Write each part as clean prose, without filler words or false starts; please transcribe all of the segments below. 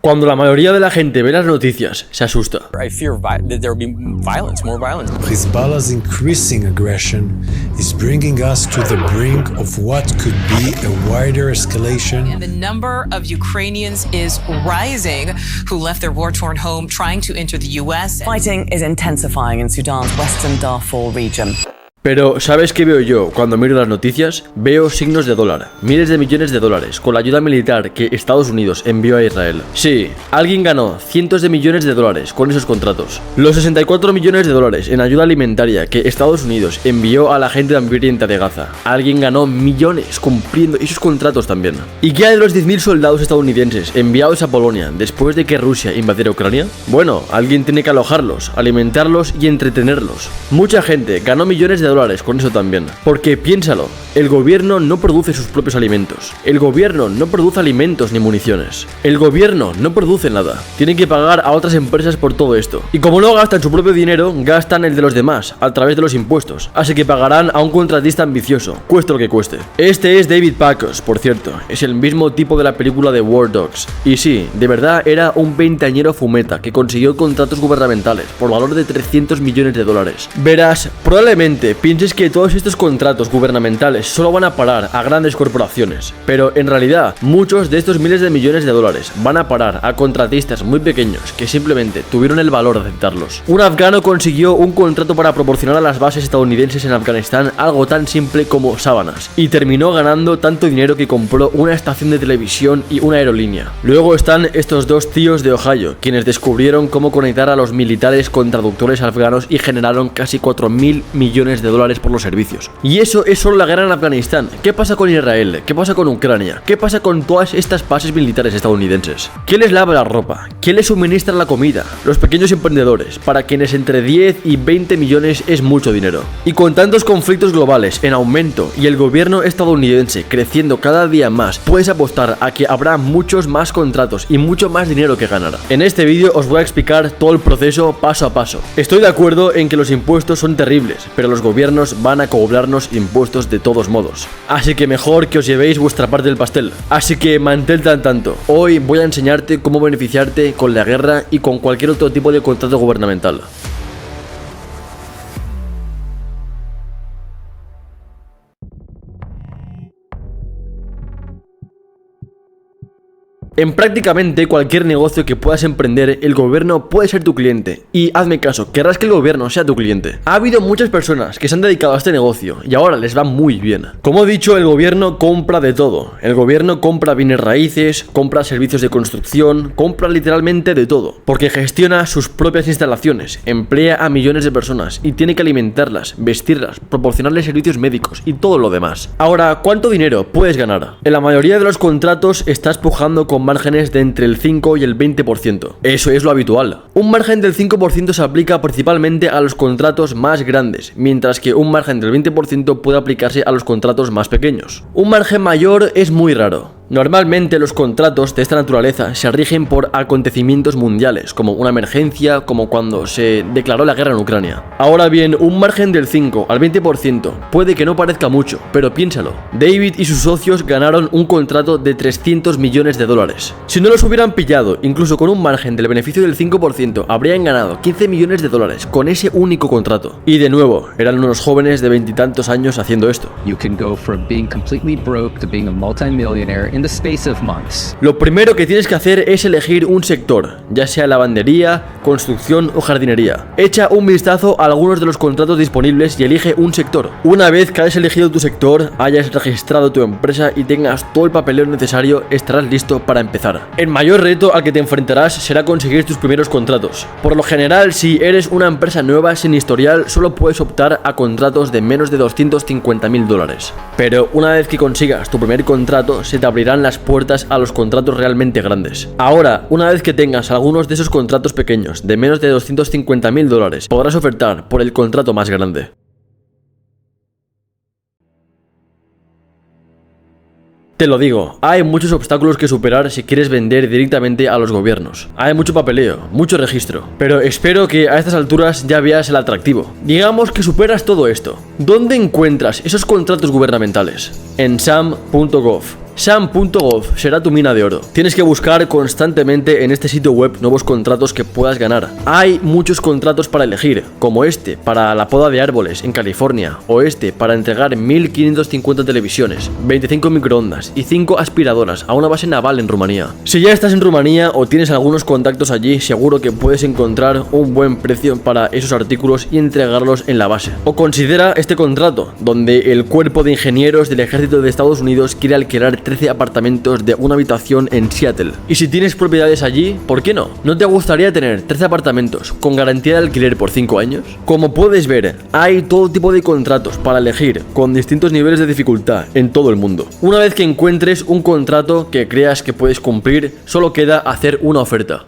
Cuando la mayoría de la gente ve las noticias, se asusta. I fear that there will be violence, more violence. Hezbollah's increasing aggression is bringing us to the brink of what could be a wider escalation. And the number of Ukrainians is rising who left their war-torn home trying to enter the US. Fighting is intensifying in Sudan's western Darfur region. Pero, ¿sabes qué veo yo cuando miro las noticias? Veo signos de dólar, miles de millones de dólares, con la ayuda militar que Estados Unidos envió a Israel. Sí, alguien ganó cientos de millones de dólares con esos contratos. Los 64 millones de dólares en ayuda alimentaria que Estados Unidos envió a la gente hambrienta de Gaza. Alguien ganó millones cumpliendo esos contratos también. ¿Y qué hay de los 10.000 soldados estadounidenses enviados a Polonia después de que Rusia invadiera Ucrania? Bueno, alguien tiene que alojarlos, alimentarlos y entretenerlos. Mucha gente ganó millones de dólares con eso también. Porque piénsalo, el gobierno no produce sus propios alimentos. El gobierno no produce alimentos ni municiones. El gobierno no produce nada. Tienen que pagar a otras empresas por todo esto. Y como no gastan su propio dinero, gastan el de los demás, a través de los impuestos. Así que pagarán a un contratista ambicioso, cueste lo que cueste. Este es David Pacos, por cierto. Es el mismo tipo de la película de War Dogs. Y sí, de verdad era un veinteañero fumeta que consiguió contratos gubernamentales por valor de 300 millones de dólares. Verás, probablemente pienses que todos estos contratos gubernamentales solo van a parar a grandes corporaciones, pero en realidad muchos de estos miles de millones de dólares van a parar a contratistas muy pequeños que simplemente tuvieron el valor de aceptarlos. Un afgano consiguió un contrato para proporcionar a las bases estadounidenses en Afganistán algo tan simple como sábanas, y terminó ganando tanto dinero que compró una estación de televisión y una aerolínea. Luego están estos dos tíos de Ohio, quienes descubrieron cómo conectar a los militares con traductores afganos y generaron casi 4.000 millones de dólares por los servicios. Y eso es solo la guerra en Afganistán. ¿Qué pasa con Israel? ¿Qué pasa con Ucrania? ¿Qué pasa con todas estas bases militares estadounidenses? ¿Quién les lava la ropa? ¿Quién les suministra la comida? Los pequeños emprendedores, para quienes entre 10 y 20 millones es mucho dinero. Y con tantos conflictos globales en aumento y el gobierno estadounidense creciendo cada día más, puedes apostar a que habrá muchos más contratos y mucho más dinero que ganar. En este vídeo os voy a explicar todo el proceso paso a paso. Estoy de acuerdo en que los impuestos son terribles, pero los gobiernos van a cobrarnos impuestos de todos modos. Así que mejor que os llevéis vuestra parte del pastel. Así que mantente al tanto. Hoy voy a enseñarte cómo beneficiarte con la guerra y con cualquier otro tipo de contrato gubernamental. En prácticamente cualquier negocio que puedas emprender, el gobierno puede ser tu cliente. Y hazme caso, querrás que el gobierno sea tu cliente. Ha habido muchas personas que se han dedicado a este negocio y ahora les va muy bien. Como he dicho, el gobierno compra de todo. El gobierno compra bienes raíces, compra servicios de construcción, compra literalmente de todo. Porque gestiona sus propias instalaciones, emplea a millones de personas y tiene que alimentarlas, vestirlas, proporcionarles servicios médicos y todo lo demás. Ahora, ¿cuánto dinero puedes ganar? En la mayoría de los contratos estás pujando con márgenes de entre el 5 y el 20%. Eso es lo habitual. Un margen del 5% se aplica principalmente a los contratos más grandes, mientras que un margen del 20% puede aplicarse a los contratos más pequeños. Un margen mayor es muy raro. Normalmente los contratos de esta naturaleza se rigen por acontecimientos mundiales, como una emergencia, como cuando se declaró la guerra en Ucrania. Ahora bien, un margen del 5 al 20% puede que no parezca mucho, pero piénsalo. David y sus socios ganaron un contrato de 300 millones de dólares. Si no los hubieran pillado, incluso con un margen del beneficio del 5%, habrían ganado 15 millones de dólares con ese único contrato. Y de nuevo, eran unos jóvenes de veintitantos años haciendo esto. You can go from being completely broke to being a multimillionaire in the space of months. Lo primero que tienes que hacer es elegir un sector, ya sea lavandería, construcción o jardinería. Echa un vistazo a algunos de los contratos disponibles y elige un sector. Una vez que hayas elegido tu sector, hayas registrado tu empresa y tengas todo el papeleo necesario, estarás listo para empezar. El mayor reto al que te enfrentarás será conseguir tus primeros contratos. Por lo general, si eres una empresa nueva sin historial, solo puedes optar a contratos de menos de 250.000 dólares. Pero una vez que consigas tu primer contrato, se te abrirán las puertas a los contratos realmente grandes. Ahora, una vez que tengas algunos de esos contratos pequeños de menos de 250.000 dólares, podrás ofertar por el contrato más grande. Te lo digo, hay muchos obstáculos que superar si quieres vender directamente a los gobiernos. Hay mucho papeleo, mucho registro, pero espero que a estas alturas ya veas el atractivo. Digamos que superas todo esto. ¿Dónde encuentras esos contratos gubernamentales? En sam.gov. Sam.gov será tu mina de oro. Tienes que buscar constantemente en este sitio web nuevos contratos que puedas ganar. Hay muchos contratos para elegir, como este para la poda de árboles en California, o este para entregar 1550 televisiones, 25 microondas y 5 aspiradoras a una base naval en Rumanía. Si ya estás en Rumanía o tienes algunos contactos allí, seguro que puedes encontrar un buen precio para esos artículos y entregarlos en la base. O considera este contrato, donde el cuerpo de ingenieros del ejército de Estados Unidos quiere alquilar 13 apartamentos de una habitación en Seattle. Y si tienes propiedades allí, ¿por qué no? ¿No te gustaría tener 13 apartamentos con garantía de alquiler por 5 años? Como puedes ver, hay todo tipo de contratos para elegir con distintos niveles de dificultad en todo el mundo. Una vez que encuentres un contrato que creas que puedes cumplir, solo queda hacer una oferta.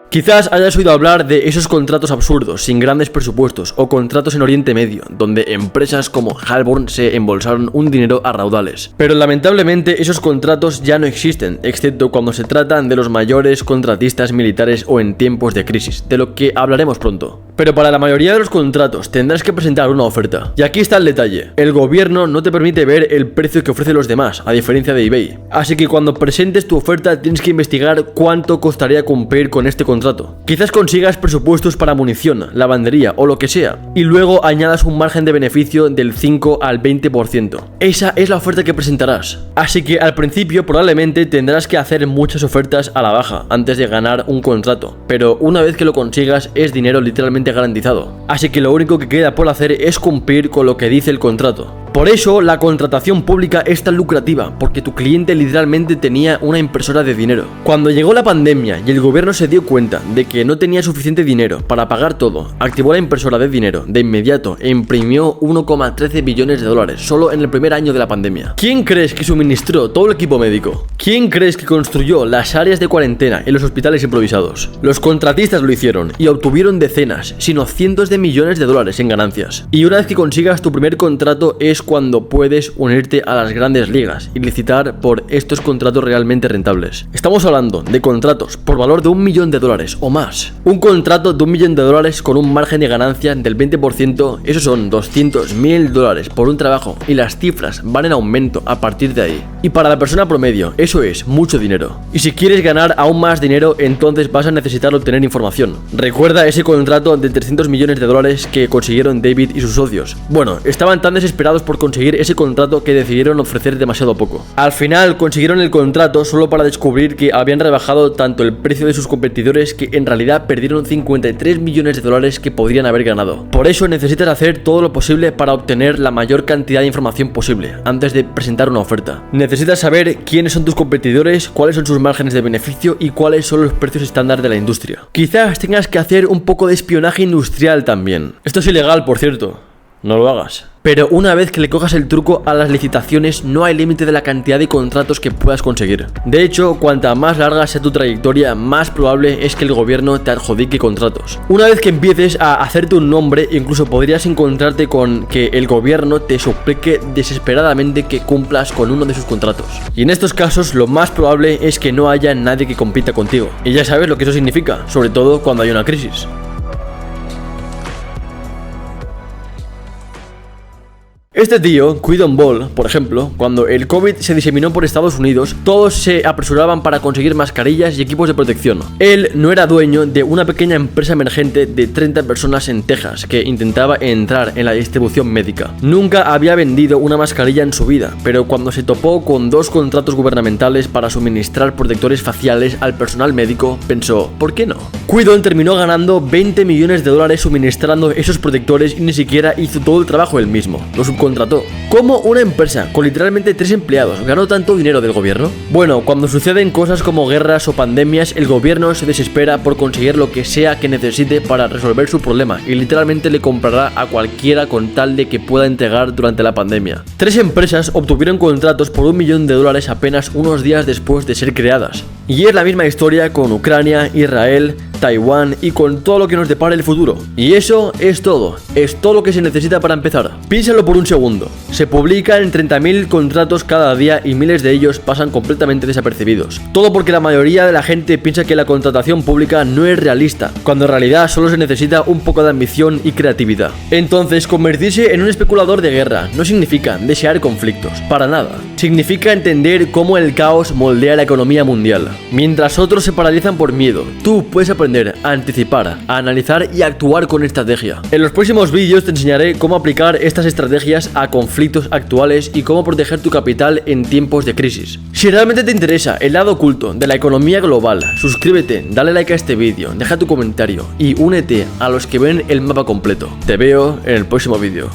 Quizás hayas oído hablar de esos contratos absurdos, sin grandes presupuestos, o contratos en Oriente Medio, donde empresas como Halborn se embolsaron un dinero a raudales. Pero lamentablemente esos contratos ya no existen, excepto cuando se tratan de los mayores contratistas militares o en tiempos de crisis, de lo que hablaremos pronto. Pero para la mayoría de los contratos tendrás que presentar una oferta. Y aquí está el detalle: el gobierno no te permite ver el precio que ofrecen los demás, a diferencia de eBay. Así que cuando presentes tu oferta tienes que investigar cuánto costaría cumplir con este contrato. Quizás consigas presupuestos para munición, lavandería o lo que sea, y luego añadas un margen de beneficio del 5 al 20%. Esa es la oferta que presentarás. Así que al principio probablemente tendrás que hacer muchas ofertas a la baja antes de ganar un contrato, pero una vez que lo consigas es dinero literalmente garantizado. Así que lo único que queda por hacer es cumplir con lo que dice el contrato. Por eso la contratación pública es tan lucrativa, porque tu cliente literalmente tenía una impresora de dinero. Cuando llegó la pandemia y el gobierno se dio cuenta de que no tenía suficiente dinero para pagar todo, activó la impresora de dinero de inmediato e imprimió 1,13 billones de dólares solo en el primer año de la pandemia. ¿Quién crees que suministró todo el equipo médico? ¿Quién crees que construyó las áreas de cuarentena en los hospitales improvisados? Los contratistas lo hicieron y obtuvieron decenas, sino cientos de millones de dólares en ganancias. Y una vez que consigas tu primer contrato es cuando puedes unirte a las grandes ligas y licitar por estos contratos realmente rentables. Estamos hablando de contratos por valor de $1 millón o más. Un contrato de $1 millón con un margen de ganancia del 20%, eso son $200.000 por un trabajo, y las cifras van en aumento a partir de ahí. Y para la persona promedio, eso es mucho dinero. Y si quieres ganar aún más dinero, entonces vas a necesitar obtener información. Recuerda ese contrato de $300 millones que consiguieron David y sus socios. Bueno, estaban tan desesperados por conseguir ese contrato que decidieron ofrecer demasiado poco. Al final consiguieron el contrato solo para descubrir que habían rebajado tanto el precio de sus competidores que en realidad perdieron $53 millones que podrían haber ganado. Por eso necesitas hacer todo lo posible para obtener la mayor cantidad de información posible antes de presentar una oferta. Necesitas saber quiénes son tus competidores, cuáles son sus márgenes de beneficio y cuáles son los precios estándar de la industria. Quizás tengas que hacer un poco de espionaje industrial también. Esto es ilegal, por cierto. No lo hagas. Pero una vez que le cojas el truco a las licitaciones, no hay límite de la cantidad de contratos que puedas conseguir. De hecho, cuanta más larga sea tu trayectoria, más probable es que el gobierno te adjudique contratos. Una vez que empieces a hacerte un nombre, incluso podrías encontrarte con que el gobierno te suplique desesperadamente que cumplas con uno de sus contratos. Y en estos casos, lo más probable es que no haya nadie que compita contigo. Y ya sabes lo que eso significa, sobre todo cuando hay una crisis. Este tío, Quidon Ball, por ejemplo, cuando el COVID se diseminó por Estados Unidos, todos se apresuraban para conseguir mascarillas y equipos de protección. Él no era dueño de una pequeña empresa emergente de 30 personas en Texas que intentaba entrar en la distribución médica. Nunca había vendido una mascarilla en su vida, pero cuando se topó con 2 contratos gubernamentales para suministrar protectores faciales al personal médico, pensó, ¿por qué no? Quidon terminó ganando $20 millones suministrando esos protectores y ni siquiera hizo todo el trabajo él mismo. Lo subcontrató. ¿Cómo una empresa con literalmente 3 empleados ganó tanto dinero del gobierno? Bueno, cuando suceden cosas como guerras o pandemias, el gobierno se desespera por conseguir lo que sea que necesite para resolver su problema y literalmente le comprará a cualquiera con tal de que pueda entregar durante la pandemia. 3 empresas obtuvieron contratos por $1 millón apenas unos días después de ser creadas. Y es la misma historia con Ucrania, Israel, Taiwán y con todo lo que nos depara el futuro. Y eso es todo lo que se necesita para empezar. Piénsalo por un segundo. Se publican 30.000 contratos cada día y miles de ellos pasan completamente desapercibidos. Todo porque la mayoría de la gente piensa que la contratación pública no es realista, cuando en realidad solo se necesita un poco de ambición y creatividad. Entonces, convertirse en un especulador de guerra no significa desear conflictos, para nada. Significa entender cómo el caos moldea la economía mundial. Mientras otros se paralizan por miedo, tú puedes aprender a anticipar, a analizar y a actuar con estrategia. En los próximos vídeos te enseñaré cómo aplicar estas estrategias a conflictos actuales y cómo proteger tu capital en tiempos de crisis. Si realmente te interesa el lado oculto de la economía global, suscríbete, dale like a este vídeo, deja tu comentario y únete a los que ven el mapa completo. Te veo en el próximo vídeo.